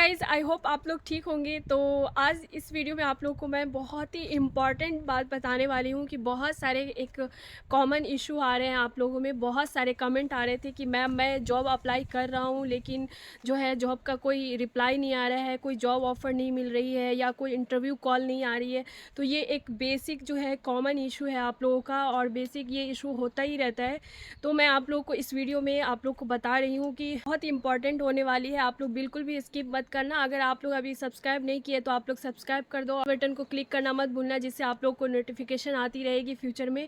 Guys, I hope आप लोग ठीक होंगे। तो आज इस वीडियो में आप लोगों को मैं बहुत ही इम्पॉर्टेंट बात बताने वाली हूँ कि बहुत सारे एक कॉमन इशू आ रहे हैं आप लोगों में। बहुत सारे कमेंट आ रहे थे कि मैम मैं जॉब अप्लाई कर रहा हूँ, लेकिन जो है जॉब का कोई रिप्लाई नहीं आ रहा है, कोई जॉब ऑफ़र नहीं मिल रही है या कोई इंटरव्यू कॉल नहीं आ रही है। तो ये एक बेसिक जो है कॉमन इशू है आप लोगों का, और बेसिक ये इशू होता ही रहता है। तो मैं आप लोगों को इस वीडियो में आप लोग को बता रही हूँ कि बहुत इंपॉर्टेंट होने वाली है। आप लोग बिल्कुल भी स्किप मत करना। अगर आप लोग अभी सब्सक्राइब नहीं किए तो आप लोग सब्सक्राइब कर दो, और बटन को क्लिक करना मत भूलना, जिससे आप लोग को नोटिफिकेशन आती रहेगी फ्यूचर में।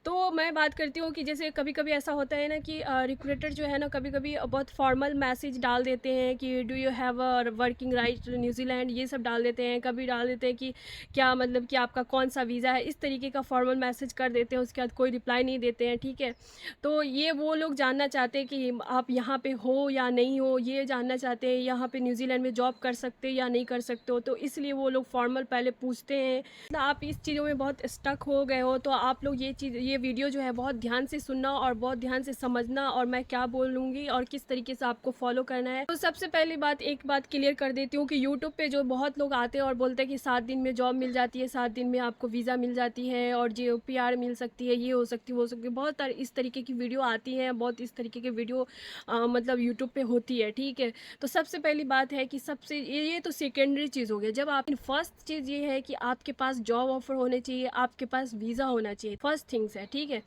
तो मैं बात करती हूँ कि जैसे कभी कभी ऐसा होता है ना कि रिक्रूटर जो है ना कभी कभी बहुत फॉर्मल मैसेज डाल देते हैं कि do you have a working right New Zealand, ये सब डाल देते हैं। कभी डाल देते हैं कि क्या मतलब कि आपका कौन सा वीज़ा है, इस तरीके का फॉर्मल मैसेज कर देते हैं। उसके बाद कोई रिप्लाई नहीं देते हैं, ठीक है। तो ये वो लोग जानना चाहते हैं कि आप यहाँ पे हो या नहीं हो, ये जानना चाहते हैं यहाँ पे न्यूजीलैंड में जॉब कर सकते हो या नहीं कर सकते हो। तो इसलिए वो लोग फॉर्मल पहले पूछते हैं। तो आप इस चीज़ों में बहुत स्टक हो गए हो तो आप लोग ये वीडियो जो है बहुत ध्यान से सुनना और बहुत ध्यान से समझना, और मैं क्या बोलूँगी और किस तरीके से आपको फॉलो करना है। तो सबसे पहली बात, एक बात क्लियर कर देती हूँ कि यूट्यूब पे जो बहुत लोग आते हैं और बोलते हैं कि 7 दिन में जॉब मिल जाती है, 7 दिन में आपको वीज़ा मिल जाती है और जो PR मिल सकती है, ये हो सकती है, वो हो सकती है, बहुत इस तरीके की वीडियो आती हैं, बहुत इस तरीके की वीडियो मतलब यूट्यूब पे होती है, ठीक है। तो सबसे पहली बात है कि सबसे ये तो सेकेंडरी चीज़ हो गया। जब आप फर्स्ट चीज़ ये है कि आपके पास जॉब ऑफर होने चाहिए, आपके पास वीज़ा होना चाहिए, फर्स्ट थिंग्स है, ठीक है।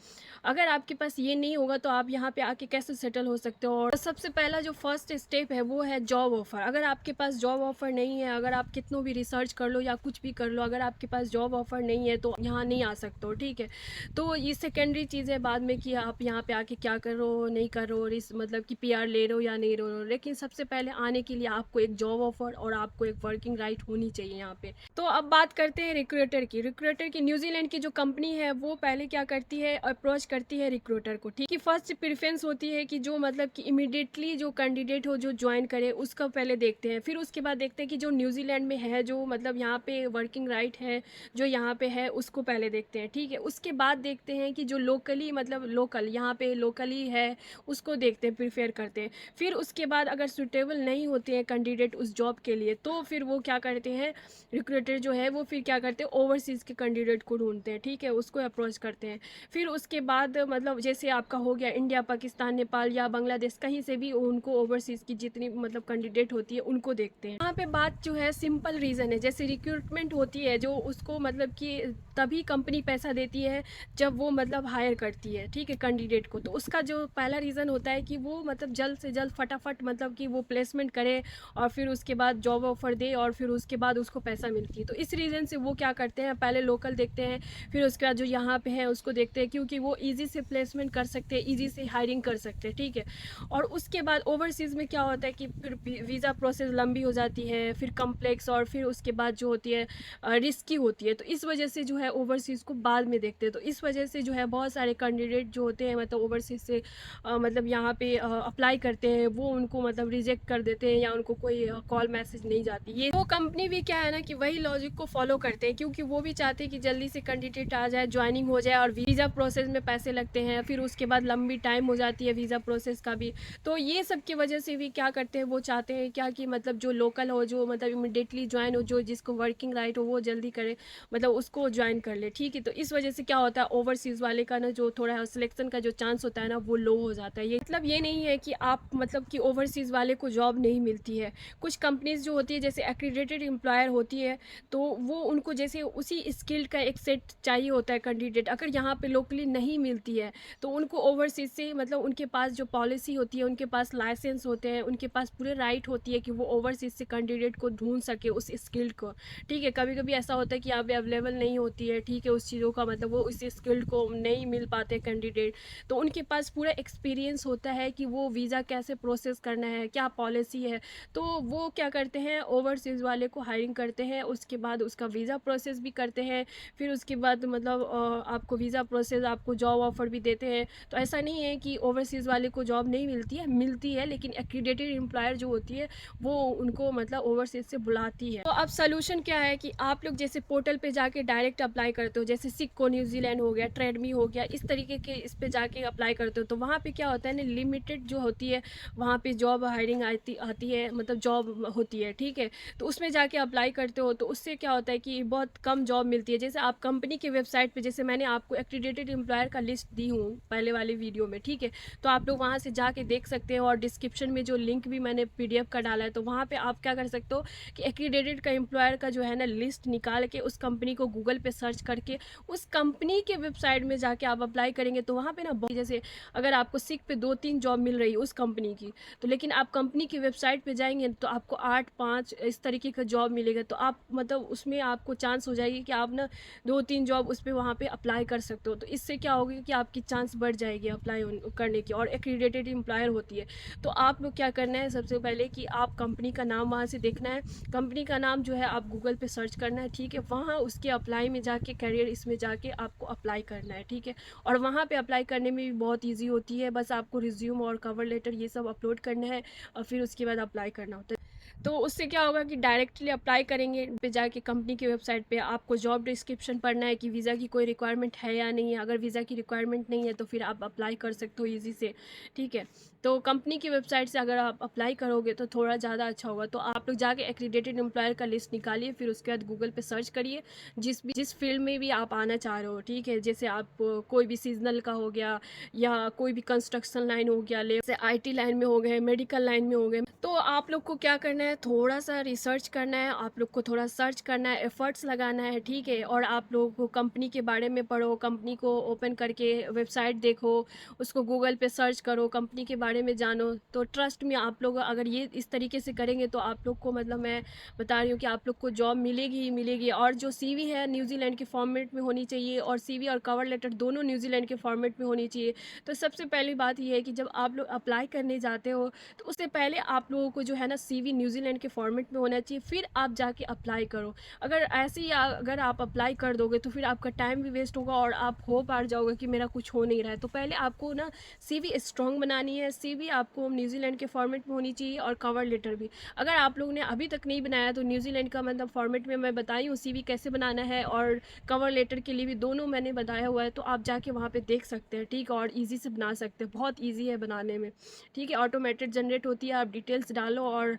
अगर आपके पास ये नहीं होगा तो आप यहाँ पे आके कैसे सेटल हो सकते हो। और सबसे पहला जो फर्स्ट स्टेप है वो है जॉब ऑफर। अगर आपके पास जॉब ऑफर नहीं है, अगर आप कितनों भी रिसर्च कर लो या कुछ भी कर लो, अगर आपके पास जॉब ऑफर नहीं है तो यहाँ नहीं आ सकते हो, ठीक है। तो ये सेकेंडरी चीज़ है बाद में कि आप यहाँ पे आके क्या कर रहे हो, नहीं कर रहे हो, इस मतलब कि PR ले रहे हो या नहीं ले रहे हो। लेकिन सबसे पहले आने के लिए आपको एक जॉब ऑफर और आपको एक वर्किंग राइट होनी चाहिए यहाँ पे। तो अब बात करते हैं रिक्रूटर की न्यूजीलैंड की जो कंपनी है वो पहले क्या करती है, अप्रोच करती है रिक्रूटर को, ठीक है। फर्स्ट प्रेफरेंस होती है कि जो मतलब कि इमीडिएटली जो कैंडिडेट हो जो ज्वाइन करे उसका पहले देखते हैं। फिर उसके बाद देखते हैं कि जो न्यूजीलैंड में है, जो मतलब यहाँ पे वर्किंग राइट है, जो यहाँ पे है, उसको पहले देखते हैं, ठीक है। उसके बाद देखते हैं कि जो लोकली मतलब लोकल यहाँ पे लोकली है उसको देखते हैं, प्रिफेयर करते हैं। फिर उसके बाद अगर सुटेबल नहीं होते हैं कैंडिडेट उस जॉब के लिए तो फिर वो क्या करते हैं, रिक्रूटर जो है वो फिर क्या करते हैं, ओवरसीज़ के कैंडिडेट को ढूंढते हैं, ठीक है, उसको अप्रोच करते हैं। फिर उसके बाद मतलब जैसे आपका हो गया इंडिया, पाकिस्तान, नेपाल या बांग्लादेश, कहीं से भी उनको ओवरसीज़ की जितनी मतलब कैंडिडेट होती है उनको देखते हैं। यहाँ पे बात जो है सिंपल रीज़न है, जैसे रिक्रूटमेंट होती है जो उसको मतलब कि तभी कंपनी पैसा देती है जब वो मतलब हायर करती है, ठीक है, कैंडिडेट को। तो उसका जो पहला रीज़न होता है कि वो मतलब जल्द से जल्द फटाफट मतलब कि वो प्लेसमेंट करे और फिर उसके बाद जॉब ऑफर दे और फिर उसके बाद उसको पैसा मिलती है। तो इस रीज़न से वो क्या करते हैं, पहले लोकल देखते हैं, फिर उसके बाद जो यहाँ पे है उसको देखते हैं, क्योंकि वो ईजी से प्लेसमेंट कर सकते हैं, ईजी से हायरिंग कर सकते हैं, ठीक है। और उसके बाद ओवरसीज़ में क्या होता है कि फिर वीज़ा प्रोसेस लंबी हो जाती है, फिर कम्प्लेक्स, और फिर उसके बाद जो होती है रिस्की होती है। तो इस वजह से जो है ओवरसीज़ को बाद में देखते हैं। तो इस वजह से जो है बहुत सारे कैंडिडेट जो होते हैं मतलब ओवरसीज़ से मतलब यहाँ पे अप्लाई करते हैं, वो उनको मतलब रिजेक्ट कर देते हैं या उनको कोई कॉल मैसेज नहीं जाती। ये वो कंपनी भी क्या है ना कि वही लॉजिक को फॉलो करते हैं, क्योंकि वो भी चाहते हैं कि जल्दी से कैंडिडेट आ जाए, ज्वाइनिंग हो जाए, और वीज़ा प्रोसेस में पैसे लगते हैं, फिर उसके बाद लंबी टाइम हो जाती है वीज़ा प्रोसेस का भी। तो ये सब की वजह से भी क्या करते हैं, वो चाहते हैं क्या कि मतलब जो लोकल हो, जो मतलब इमिडिएटली ज्वाइन हो, जो जिसको वर्किंग राइट हो, वो जल्दी करे, मतलब उसको ज्वाइन कर ले, ठीक है। तो इस वजह से क्या होता है, ओवरसीज़ वाले का ना जो थोड़ा सिलेक्शन का जो चांस होता है ना वो लो हो जाता है। ये मतलब ये नहीं है कि आप मतलब कि ओवरसीज़ वाले को जॉब नहीं मिलती है। कुछ कंपनीज जो होती है जैसे एक्रीडेटेड एम्प्लॉयर होती है, तो वो उनको जैसे उसी स्किल का एक सेट चाहिए होता है कैंडिडेट, अगर यहाँ पे लोकली नहीं मिलती है तो उनको ओवरसीज से मतलब उनके पास जो पॉलिसी होती है, उनके पास लाइसेंस होते हैं, उनके पास पूरे राइट होती है कि वो ओवरसीज से कैंडिडेट को ढूंढ सके उस स्किल्ड को, ठीक है। कभी कभी ऐसा होता है कि यहाँ पे अवेलेबल नहीं होती है, ठीक है, उस चीज़ों का मतलब वो उस स्किल्ड को नहीं मिल पाते कैंडिडेट, तो उनके पास पूरा एक्सपीरियंस होता है कि वो वीज़ा कैसे प्रोसेस करना है, क्या पॉलिसी है। तो वो क्या करते हैं, ओवरसीज़ वाले को हायरिंग करते हैं, उसके बाद उसका वीज़ा प्रोसेस भी करते हैं, फिर उसके बाद मतलब आपको वीज़ा प्रोसेस, आपको जॉब ऑफर भी देते हैं। तो ऐसा नहीं है कि ओवरसीज़ वाले को जॉब नहीं मिलती है, लेकिन एक्रीडेटेड एम्प्लॉयर जो होती है वो उनको मतलब ओवरसीज से बुलाती है। तो अब सोल्यूशन क्या है कि आप लोग जैसे पोर्टल पे जाके डायरेक्ट अप्लाई करते हो, जैसे सिक्को न्यूजीलैंड हो गया, ट्रेडमी हो गया, इस तरीके के इस पे जाके अप्लाई करते हो। तो वहाँ पे क्या होता है ना, लिमिटेड जो होती है वहाँ पे जॉब हायरिंग आती है, मतलब जॉब होती है, ठीक है? तो उसमें जाके अप्लाई करते हो तो उससे क्या होता है कि बहुत कम जॉब मिलती है। जैसे आप कंपनी की वेबसाइट पे, जैसे मैंने आपको एक्रीडेटेड एम्प्लॉयर का लिस्ट दी हूँ पहले वाली वीडियो में, ठीक है? तो आप लोग वहाँ से जाके देख सकते हैं, और डिस्क्रिप्शन में जो लिंक भी मैंने पीडीएफ का डाला है, तो वहाँ पे आप क्या कर सकते हो कि एक्रीडेटेड का एम्प्लॉयर का जो है ना लिस्ट निकाल के उस कंपनी को गूगल पे सर्च करके उस कंपनी के वेबसाइट में जाके आप अप्लाई करेंगे, तो वहाँ पे ना जैसे अगर आपको सिक पे 2-3 जॉब मिल रही है उस कंपनी की, तो लेकिन आप कंपनी की वेबसाइट पे जाएंगे तो आपको 8-5 इस तरीके का जॉब मिलेगा। तो आप मतलब उसमें आपको चांस हो जाएगी कि आप ना 2-3 जॉब उस पर वहाँ पे अप्लाई कर सकते हो। तो इससे क्या होगा कि आपकी चांस बढ़ जाएगी अप्लाई करने की, और एक्रीडेटेड एम्प्लॉयर होती है। तो आप लोग क्या करना है, सबसे पहले कि आप कंपनी का नाम वहाँ से देखना है, कंपनी का नाम जो है आप गूगल पे सर्च करना है, ठीक है? वहाँ उसके अप्लाई में जाके करियर इसमें जाके आपको अप्लाई करना है, ठीक है? और वहाँ पे अप्लाई करने में भी बहुत ईजी होती है, बस आपको रिज्यूम और कवर लेटर ये सब अपलोड करना है और फिर उसके बाद अप्लाई करना होता है। तो उससे क्या होगा कि डायरेक्टली अप्लाई करेंगे पे जाके कंपनी की वेबसाइट पे आपको जॉब डिस्क्रिप्शन पढ़ना है कि वीज़ा की कोई रिक्वायरमेंट है या नहीं है। अगर वीज़ा की रिक्वायरमेंट नहीं है तो फिर आप अप्लाई कर सकते हो ईज़ी से, ठीक है? तो कंपनी की वेबसाइट से अगर आप अप्लाई करोगे तो थोड़ा ज़्यादा अच्छा होगा। तो आप लोग जाके एक्रीडेटेड एम्प्लॉयर का लिस्ट निकालिए, फिर उसके बाद गूगल पे सर्च करिए जिस फील्ड में भी आप आना चाह रहे हो, ठीक है? जैसे आप कोई भी सीजनल का हो गया, या कोई भी कंस्ट्रक्शन लाइन हो गया, जैसे आईटी लाइन में हो गए, मेडिकल लाइन में हो गए। तो आप लोग को क्या करना है, थोड़ा सा रिसर्च करना है, आप लोग को थोड़ा सर्च करना है, एफर्ट्स लगाना है, ठीक है? और आप लोगों को कंपनी के बारे में पढ़ो, कंपनी को ओपन करके वेबसाइट देखो, उसको गूगल पे सर्च करो, कंपनी के बारे में जानो। तो ट्रस्ट में आप लोग अगर ये इस तरीके से करेंगे तो आप लोग को मतलब मैं बता रही हूँ कि आप लोग को जॉब मिलेगी ही मिलेगी। और जो सीवी है न्यूजीलैंड के फॉर्मेट में होनी चाहिए, और सीवी और कवर लेटर दोनों न्यूजीलैंड के फॉर्मेट में होनी चाहिए। तो सबसे पहली बात ये है कि जब आप लोग अप्लाई करने जाते हो तो उससे पहले आप लोगों को जो है ना सीवी न्यूजीलैंड के फॉर्मेट में होना चाहिए, फिर आप जाके अप्लाई करो। अगर ऐसे ही अगर आप अप्लाई कर दोगे तो फिर आपका टाइम भी वेस्ट होगा और आप होप हार जाओगे कि मेरा कुछ हो नहीं रहा है। तो पहले आपको ना सीवी स्ट्रॉन्ग बनानी है, सीवी आपको न्यूजीलैंड के फॉर्मेट में होनी चाहिए, और कवर लेटर भी। अगर आप लोगों ने अभी तक नहीं बनाया तो न्यूजीलैंड का मतलब फॉर्मेट में मैं बताई हूँ सीवी कैसे बनाना है, और कवर लेटर के लिए भी दोनों मैंने बताया हुआ है, तो आप जाके वहाँ पे देख सकते हैं, ठीक है? और ईजी से बना सकते हैं, बहुत ईजी है बनाने में, ठीक है? ऑटोमेटेड जनरेट होती है, आप डिटेल्स डालो और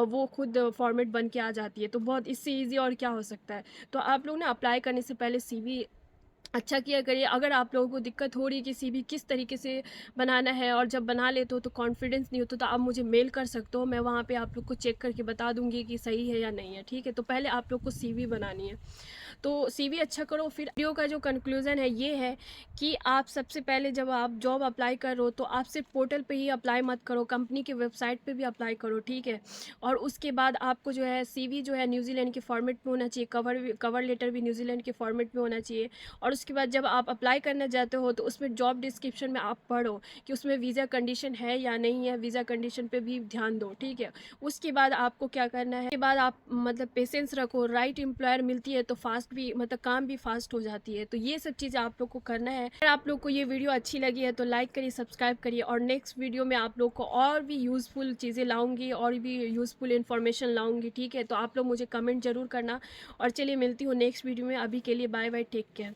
वो खुद फॉर्मेट बन के आ जाती है। तो बहुत इससे ईजी और क्या हो सकता है। तो आप लोग ना अप्लाई करने से पहले सीवी अच्छा किया करिए। अगर आप लोगों को दिक्कत हो रही है कि सीवी किस तरीके से बनाना है, और जब बना लेते हो तो कॉन्फिडेंस नहीं होता, तो आप मुझे मेल कर सकते हो, मैं वहाँ पे आप लोग को चेक करके बता दूंगी कि सही है या नहीं है, ठीक है? तो पहले आप लोग को सीवी बनानी है, तो सीवी अच्छा करो। फिर वीडियो का जो कंक्लूज़न है ये है कि आप सबसे पहले जब आप जॉब अप्लाई करो तो आप सिर्फ पोर्टल पे ही अप्लाई मत करो, कंपनी की वेबसाइट पे भी अप्लाई करो, ठीक है? और उसके बाद आपको जो है सीवी जो है न्यूजीलैंड के फॉर्मेट में होना चाहिए, कवर लेटर भी न्यूजीलैंड के फॉर्मेट में होना चाहिए। और उसके बाद जब आप अप्लाई करने जाते हो तो उसमें जॉब डिस्क्रिप्शन में आप पढ़ो कि उसमें वीज़ा कंडीशन है या नहीं है, वीज़ा कंडीशन पे भी ध्यान दो, ठीक है? उसके बाद आपको क्या करना है, उसके बाद आप मतलब पेशेंस रखो, राइट एम्प्लॉयर मिलती है तो फास्ट भी मतलब काम भी फास्ट हो जाती है। तो ये सब चीज़ें आप लोग को करना है। अगर आप लोग को ये वीडियो अच्छी लगी है तो लाइक करिए, सब्सक्राइब करिए, और नेक्स्ट वीडियो में आप लोग को और भी यूज़फुल चीज़ें लाऊंगी, और भी यूज़फुल इन्फॉर्मेशन लाऊंगी, ठीक है? तो आप लोग मुझे कमेंट जरूर करना, और चलिए मिलती हूँ नेक्स्ट वीडियो में। अभी के लिए बाय बाय, टेक केयर।